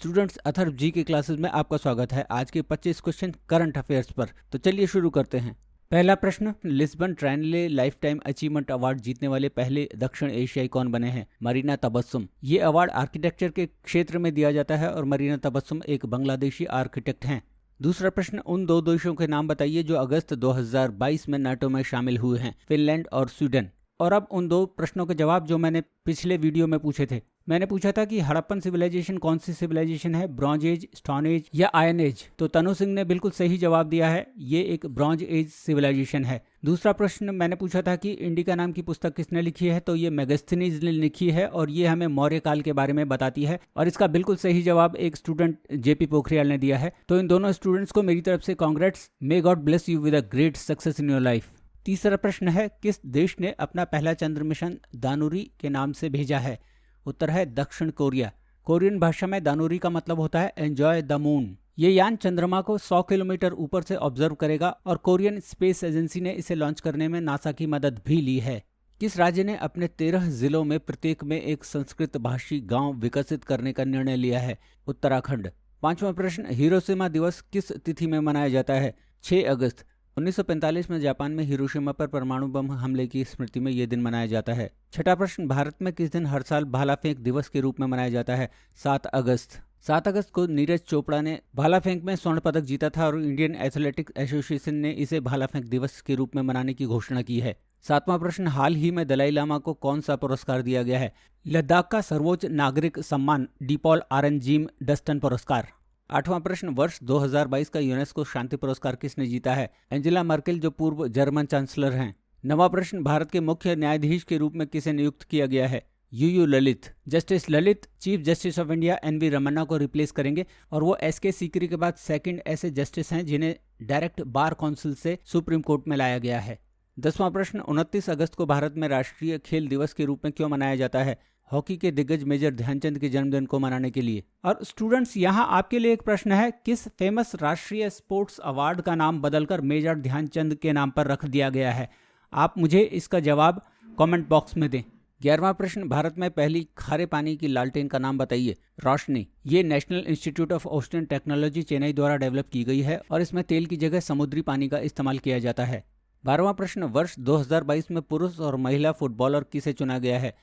Students, Atharva जी के classes में आपका स्वागत है। आज के 25 क्वेश्चन करंट अफेयर्स पर। तो चलिए शुरू करते हैं। पहला प्रश्न, Lisbon Triennale life time achievement award जीतने वाले पहले दक्षिण एशियाई कौन बने हैं? मरीना तबस्सुम। ये अवार्ड आर्किटेक्चर के क्षेत्र में दिया जाता है और मरीना तबस्सुम एक बांग्लादेशी आर्किटेक्ट हैं। दूसरा प्रश्न, उन दो देशों के नाम बताइए जो अगस्त 2022 में नाटो में शामिल हुए हैं, फिनलैंड और स्वीडन। और अब उन दो प्रश्नों के जवाब जो मैंने पिछले वीडियो में पूछे थे। मैंने पूछा था कि हड़प्पन सिविलाइजेशन कौन सी सिविलाइजेशन है, ब्रॉन्ज एज, स्टोन एज या आयरन एज? तो तनु सिंह ने बिल्कुल सही जवाब दिया है, ये एक ब्रॉन्ज एज सिविलाइजेशन है। दूसरा प्रश्न मैंने पूछा था कि इंडिका नाम की पुस्तक किसने लिखी है, तो ये मेगास्थनीज ने लिखी है और ये हमें मौर्य काल के बारे में बताती है। और इसका बिल्कुल सही जवाब एक स्टूडेंट जेपी पोखरियाल ने दिया है। तो इन दोनों स्टूडेंट्स को मेरी तरफ से congrats, may God bless you with a great success in your life. तीसरा प्रश्न है, किस देश ने अपना पहला चंद्र मिशन दानुरी के नाम से भेजा है? उत्तर है दक्षिण कोरिया। कोरियन भाषा में दानुरी का मतलब होता है एंजॉय द मून। ये यान चंद्रमा को 100 किलोमीटर ऊपर से ऑब्जर्व करेगा और कोरियन स्पेस एजेंसी ने इसे लॉन्च करने में नासा की मदद भी ली है। किस राज्य ने अपने 13 जिलों में प्रत्येक में एक संस्कृत भाषी गांव विकसित करने का निर्णय लिया है? उत्तराखंड। पांचवा प्रश्न, हिरोशिमा दिवस किस तिथि में मनाया जाता है? 6 अगस्त। 1945 में जापान में हिरोशिमा पर परमाणु बम हमले की स्मृति में यह दिन मनाया जाता है। छठा प्रश्न, भारत में किस दिन हर साल भाला फेंक दिवस के रूप में मनाया जाता है? 7 अगस्त। 7 अगस्त को नीरज चोपड़ा ने भाला फेंक में स्वर्ण पदक जीता था और इंडियन एथलेटिक्स एसोसिएशन ने इसे भाला फेंक दिवस के रूप में मनाने की घोषणा की है। सातवां प्रश्न, हाल ही में दलाई लामा को कौन सा पुरस्कार दिया गया है? लद्दाख का सर्वोच्च नागरिक सम्मान डीपॉल आरनजीम डस्टन पुरस्कार। आठवां प्रश्न, वर्ष 2022 का यूनेस्को शांति पुरस्कार किसने जीता है? एंजेला मर्केल, जो पूर्व जर्मन चांसलर हैं। नवां प्रश्न, भारत के मुख्य न्यायाधीश के रूप में किसे नियुक्त किया गया है? UU Lalit. Justice Lalit chief justice of India NV Ramana को रिप्लेस करेंगे और वो एसके सीकरी के बाद सेकंड ऐसे जस्टिस हैं जिन्हें डायरेक्ट बार काउंसिल से सुप्रीम कोर्ट में लाया गया है। 10वां प्रश्न, 29 अगस्त को भारत में राष्ट्रीय खेल दिवस के रूप में क्यों मनाया जाता है? हॉकी के दिग्गज मेजर ध्यानचंद के जन्मदिन को मनाने के लिए। और स्टूडेंट्स, यहाँ आपके लिए एक प्रश्न है, किस फेमस राष्ट्रीय स्पोर्ट्स अवार्ड का नाम बदलकर मेजर ध्यानचंद के नाम पर रख दिया गया है? आप मुझे इसका जवाब कमेंट बॉक्स में दें। 11वां प्रश्न, भारत में पहली खारे पानी की लालटेन का नाम बताइए। रोशनी। ये national institute of ocean technology Chennai द्वारा डेवलप की गई है और इसमें तेल की जगह समुद्री पानी का इस्तेमाल किया जाता है। 12वां प्रश्न, वर्ष 2022 में पुरुष और महिला फुटबॉलर किसे चुना गया है?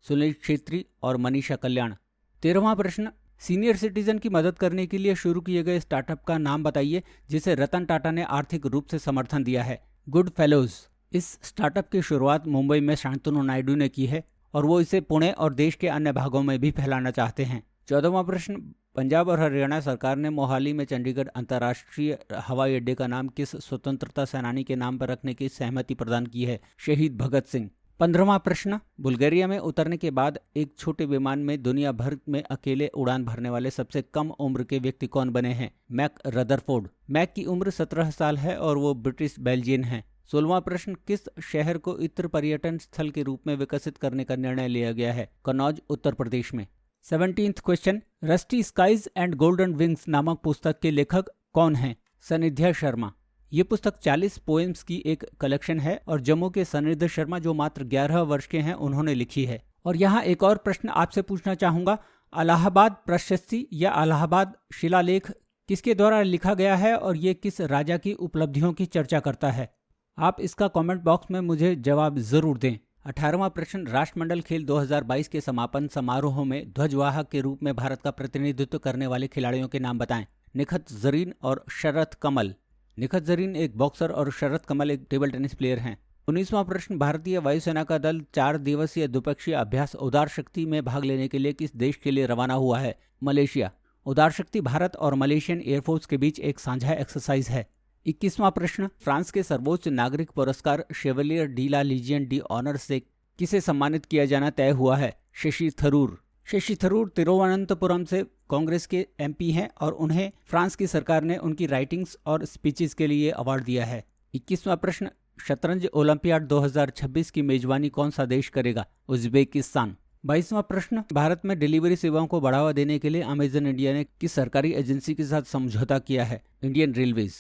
सुनील छेत्री और मनीषा कल्याण। 13वां प्रश्न, सीनियर सिटीजन की मदद करने के लिए शुरू किए गए स्टार्टअप का नाम बताइए जिसे रतन टाटा ने आर्थिक रूप से समर्थन दिया है। Good fellows. इस स्टार्टअप की शुरुआत मुंबई में शांतनु नायडू ने की है और वो इसे पुणे और देश के अन्य भागों में भी फैलाना चाहते हैं। 14वां प्रश्न, पंजाब और हरियाणा सरकार ने मोहाली में चंडीगढ़ अंतर्राष्ट्रीय हवाई अड्डे का नाम किस स्वतंत्रता सेनानी के नाम पर रखने की सहमति प्रदान की है? शहीद भगत सिंह। 15वां प्रश्न, बुल्गारिया में उतरने के बाद एक छोटे विमान में दुनिया भर में अकेले उड़ान भरने वाले सबसे कम उम्र के व्यक्ति कौन बने हैं? Mac Rutherford. मैक की उम्र 17 साल है और वो ब्रिटिश बेल्जियन हैं। 16वां प्रश्न, किस शहर को इत्र पर्यटन स्थल के रूप में विकसित करने का निर्णय लिया गया है? कन्नौज, उत्तर प्रदेश में। 17th question, rusty skies and golden wings नामक पुस्तक के लेखक कौन हैं? सनिध्या शर्मा। ये पुस्तक 40 पोएम्स की एक कलेक्शन है और जम्मू के सनिध्या शर्मा, जो मात्र 11 वर्ष के हैं, उन्होंने लिखी है। और यहाँ एक और प्रश्न आपसे पूछना चाहूँगा, अलाहाबाद प्रशस्ति या अलाहाबाद शिलालेख किसके द्वारा लिखा गया है और ये किस राजा की उपलब्धियों की चर्चा करता है? आप इसका कमेंट बॉक्स में मुझे जवाब जरूर दें। 18वां प्रश्न, राष्ट्रमंडल खेल 2022 के समापन समारोह में ध्वजवाहक के रूप में भारत का प्रतिनिधित्व करने वाले खिलाड़ियों के नाम बताएं। निखत जरीन और शरत कमल। निखत जरीन एक बॉक्सर और शरत कमल एक टेबल टेनिस प्लेयर हैं। 19वां प्रश्न, भारतीय वायुसेना का दल 4 दिवसीय द्विपक्षीय अभ्यास उदार शक्ति में भाग लेने के लिए किस देश के लिए रवाना हुआ है? मलेशिया। उदार शक्ति भारत और मलेशियन एयरफोर्स के बीच एक साझा एक्सरसाइज है। 21वां प्रश्न, फ्रांस के सर्वोच्च नागरिक पुरस्कार शेवलियर डी ला लीजियन डी ऑनर से किसे सम्मानित किया जाना तय हुआ है? शशि थरूर। शशि थरूर तिरुवनंतपुरम से कांग्रेस के एमपी हैं और उन्हें फ्रांस की सरकार ने उनकी राइटिंग्स और स्पीचेस के लिए अवार्ड दिया है। 21वां प्रश्न, शतरंज ओलंपियाड 2026 की मेजबानी कौन सा देश करेगा? उज्बेकिस्तान। 22वां प्रश्न, भारत में डिलीवरी सेवाओं को बढ़ावा देने के लिए अमेजन इंडिया ने किस सरकारी एजेंसी के साथ समझौता किया है? Indian railways.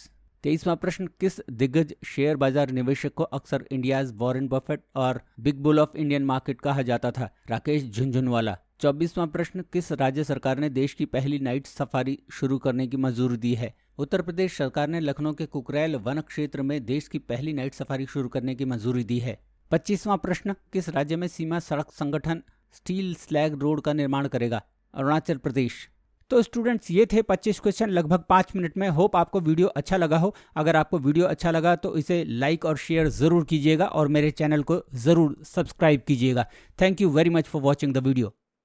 23वां प्रश्न, किस दिग्गज शेयर बाजार निवेशक को अक्सर इंडियाज वॉरेन बफेट और big bull of Indian market कहा जाता था? राकेश झुनझुनवाला। 24वां प्रश्न, किस राज्य सरकार ने देश की पहली नाइट सफारी शुरू करने की मंजूरी दी है? उत्तर प्रदेश सरकार ने लखनऊ के कुकरेल वन क्षेत्र में देश की पहली नाइट सफारी शुरू करने की मंजूरी दी है। 25वां प्रश्न, किस राज्य में सीमा सड़क संगठन स्टील स्लैग रोड का निर्माण करेगा? अरुणाचल प्रदेश। तो स्टूडेंट्स, ये थे 25 क्वेश्चन लगभग 5 मिनट में। होप आपको वीडियो अच्छा लगा हो। अगर आपको वीडियो अच्छा लगा तो इसे लाइक और शेयर ज़रूर कीजिएगा और मेरे चैनल को ज़रूर सब्सक्राइब कीजिएगा। Thank you very much for watching the video.